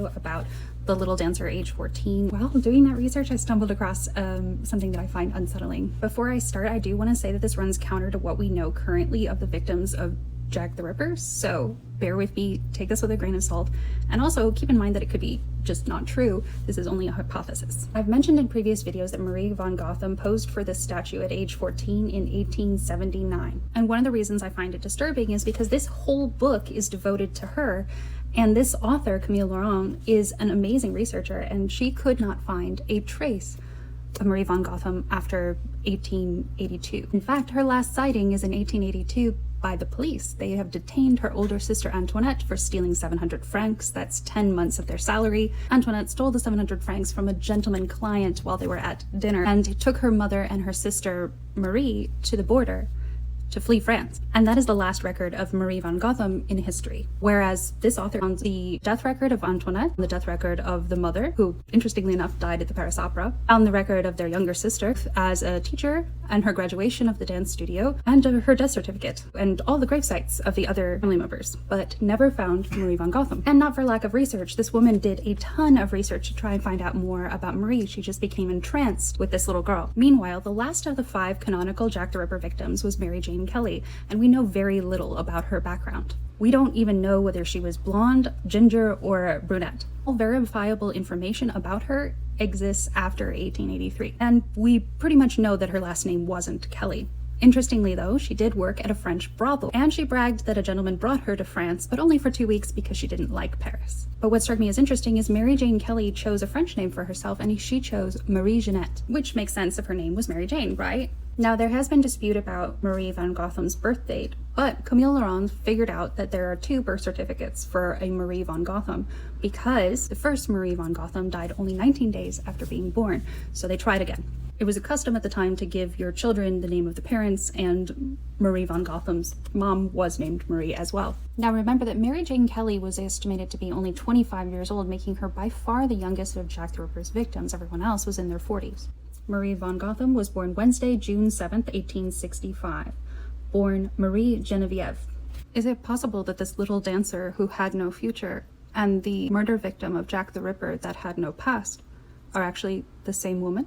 video about the little dancer age 14. While doing that research, I stumbled across something that I find unsettling. Before I start, I do want to say that this runs counter to what we know currently of the victims of Jack the Ripper, so bear with me, take this with a grain of salt, and also keep in mind that it could be just not true. This is only a hypothesis. I've mentioned in previous videos that Marie Von Goethem posed for this statue at age 14 in 1879. And one of the reasons I find it disturbing is because this whole book is devoted to her, and this author, Camille Lauren, is an amazing researcher, and she could not find a trace of Marie Von Goethem after 1882. In fact, her last sighting is in 1882 by the police. They have detained her older sister Antoinette for stealing 700 francs. That's 10 months of their salary. Antoinette stole the 700 francs from a gentleman client while they were at dinner and took her mother and her sister Marie to the border to flee France. And that is the last record of Marie Von Goethem in history. Whereas this author found the death record of Antoinette, the death record of the mother, who interestingly enough died at the Paris Opera, found the record of their younger sister as a teacher and her graduation of the dance studio, and her death certificate, and all the grave sites of the other family members, but never found Marie Von Goethem. And not for lack of research, this woman did a ton of research to try and find out more about Marie. She just became entranced with this little girl. Meanwhile, the last of the 5 canonical Jack the Ripper victims was Mary Jane Kelly, and we know very little about her background. We don't even know whether she was blonde, ginger, or brunette. All verifiable information about her exists after 1883, and we pretty much know that her last name wasn't Kelly. Interestingly though, she did work at a French brothel, and she bragged that a gentleman brought her to France, but only for 2 weeks because she didn't like Paris. But what struck me as interesting is Mary Jane Kelly chose a French name for herself, and she chose Marie Jeanette, which makes sense if her name was Mary Jane, right? Now, there has been dispute about Marie Von Goethem's birth date, but Camille Lauren figured out that there are 2 birth certificates for a Marie Von Goethem because the first Marie Von Goethem died only 19 days after being born, so they tried again. It was a custom at the time to give your children the name of the parents, and Marie Von Goethem's mom was named Marie as well. Now remember that Mary Jane Kelly was estimated to be only 25 years old, making her by far the youngest of Jack the Ripper's victims. Everyone else was in their 40s. Marie Von Goethem was born Wednesday, June 7th, 1865. Born Marie Genevieve. Is it possible that this little dancer who had no future and the murder victim of Jack the Ripper that had no past are actually the same woman?